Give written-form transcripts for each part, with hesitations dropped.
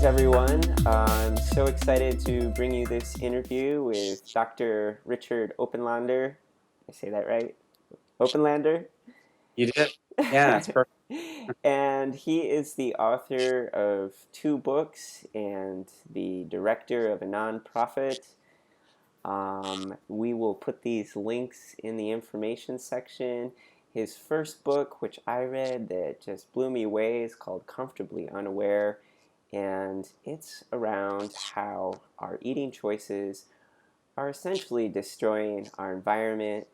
Greetings, everyone. I'm so excited to bring you this interview with Dr. Richard Oppenlander. I say that right? Oppenlander? You did? Yeah, it's perfect. And he is the author of two books and the director of a nonprofit. We will put these links in the information section. His first book, which I read that just blew me away, is called Comfortably Unaware. And it's around how our eating choices are essentially destroying our environment,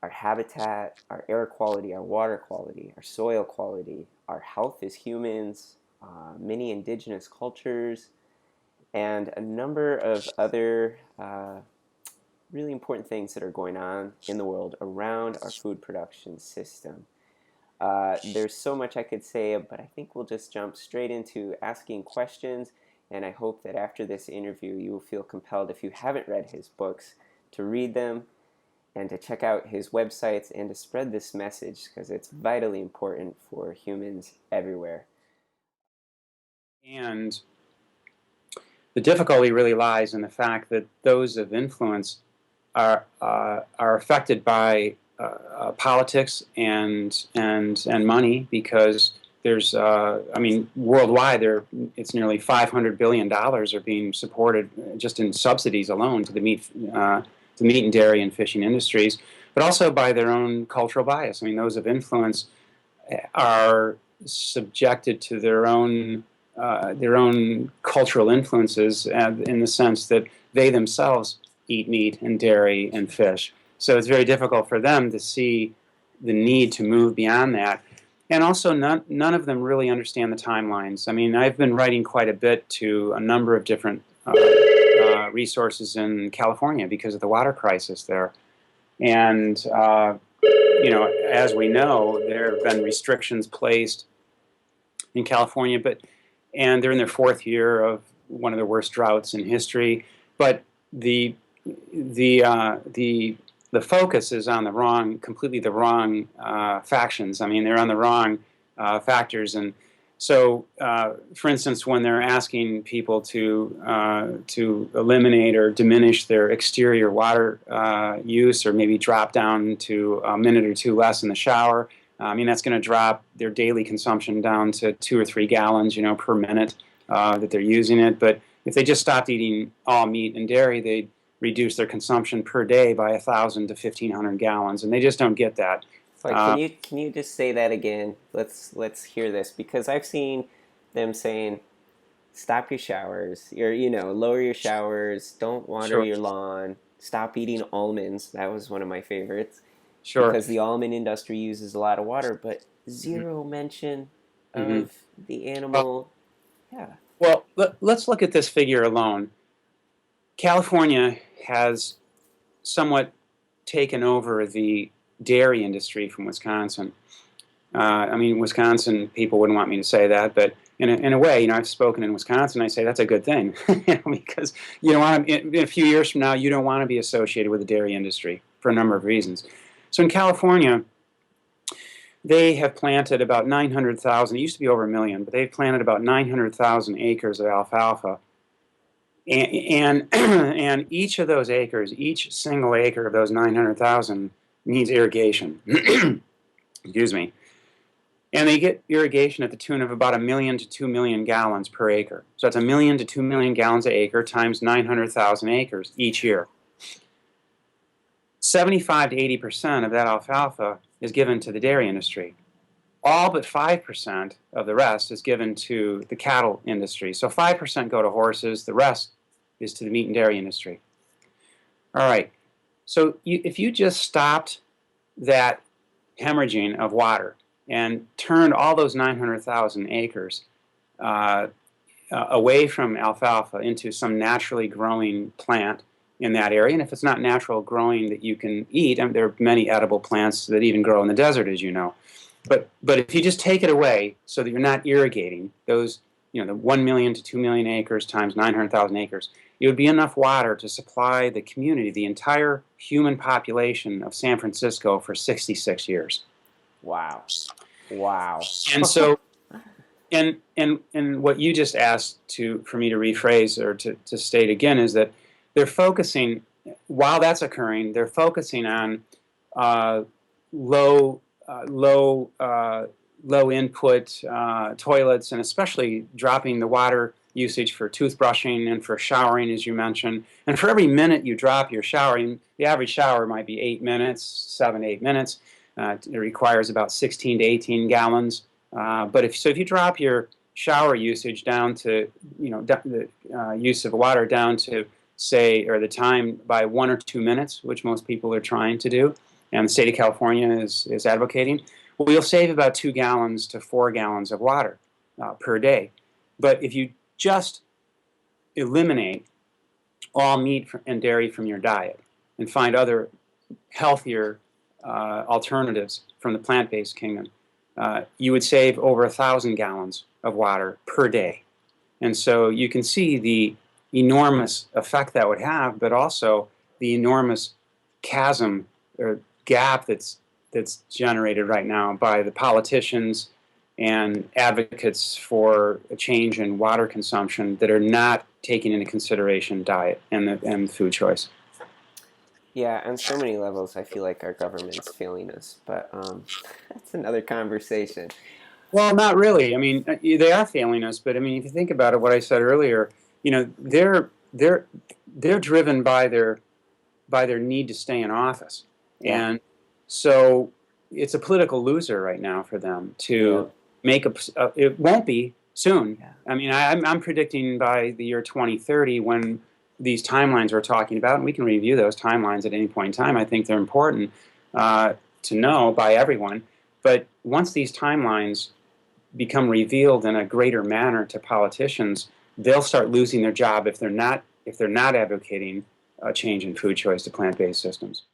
our habitat, our air quality, our water quality, our soil quality, our health as humans, many indigenous cultures, and a number of other really important things that are going on in the world around our food production system. There's so much I could say, but I think we'll just jump straight into asking questions. And I hope that after this interview, you will feel compelled, if you haven't read his books, to read them and to check out his websites and to spread this message because it's vitally important for humans everywhere. And the difficulty really lies in the fact that those of influence are affected by politics and money because there's I mean worldwide it's nearly $500 billion are being supported just in subsidies alone to the meat and dairy and fishing industries, but also by their own cultural bias. I mean, those of influence are subjected to their own cultural influences in the sense that they themselves eat meat and dairy and fish. So it's very difficult for them to see the need to move beyond that. And also, none of them really understand the timelines. I mean, I've been writing quite a bit to a number of different resources in California because of the water crisis there. And, as we know, there have been restrictions placed in California, and they're in their fourth year of one of the worst droughts in history. But the focus is on completely the wrong factions. I mean, they're on the wrong factors. And so, for instance, when they're asking people to eliminate or diminish their exterior water use, or maybe drop down to a minute or two less in the shower, I mean, that's going to drop their daily consumption down to 2 or 3 gallons, per minute that they're using it. But if they just stopped eating all meat and dairy, they'd reduce their consumption per day by 1,000 to 1,500 gallons, and they just don't get that. Like, can you just say that again? Let's hear this because I've seen them saying, "Stop your showers. Lower your showers. Don't water Sure, your lawn. Stop eating almonds." That was one of my favorites sure. because the almond industry uses a lot of water, but zero mention Mm-hmm. of the Well, animal. Yeah. let's look at this figure alone. California has somewhat taken over the dairy industry from Wisconsin. I mean, Wisconsin people wouldn't want me to say that, but in a way, I've spoken in Wisconsin. I say that's a good thing, because you don't want to, in a few years from now, you don't want to be associated with the dairy industry for a number of reasons. So in California, they have planted about 900,000. It used to be over a million, but they've planted about 900,000 acres of alfalfa. And each of those acres, each single acre of those 900,000 needs irrigation. Excuse me. And they get irrigation at the tune of about 1 million to 2 million gallons per acre. So that's 1 million to 2 million gallons an acre times 900,000 acres each year. 75 to 80% of that alfalfa is given to the dairy industry. All but 5% of the rest is given to the cattle industry. So 5% go to horses, the rest is to the meat and dairy industry. All right, so if you just stopped that hemorrhaging of water and turned all those 900,000 acres away from alfalfa into some naturally growing plant in that area, and if it's not natural growing that you can eat, and there are many edible plants that even grow in the desert, as you know. But if you just take it away so that you're not irrigating those, the 1 million to 2 million acres times 900,000 acres, it would be enough water to supply the community, the entire human population of San Francisco for 66 years. Wow. Wow. And so And what you just asked for me to rephrase or to state again is that they're focusing, while that's occurring, they're focusing on uh, low low low input toilets, and especially dropping the water usage for toothbrushing and for showering, as you mentioned. And for every minute you drop your showering, the average shower might be 8 minutes, 7 8 minutes. It requires about 16 to 18 gallons. But if you drop your shower usage down to, the use of water down to, say, or the time by 1 or 2 minutes, which most people are trying to do, and the state of California is advocating, well, you'll save about 2 gallons to 4 gallons of water per day. But if you just eliminate all meat and dairy from your diet and find other healthier alternatives from the plant-based kingdom, you would save over 1,000 gallons of water per day. And so you can see the enormous effect that would have, but also the enormous chasm or gap that's generated right now by the politicians and advocates for a change in water consumption that are not taking into consideration diet and food choice. Yeah, on so many levels, I feel like our government's failing us, but that's another conversation. Well, not really. I mean, they are failing us, but I mean, if you think about it, what I said earlier, they're driven by their need to stay in office, Yeah, and so it's a political loser right now for them yeah, to make a. It won't be soon. yeah. I mean, I'm predicting by the year 2030, when these timelines we're talking about, and we can review those timelines at any point in time. I think they're important to know by everyone. But once these timelines become revealed in a greater manner to politicians, they'll start losing their job if they're not advocating a change in food choice to plant-based systems.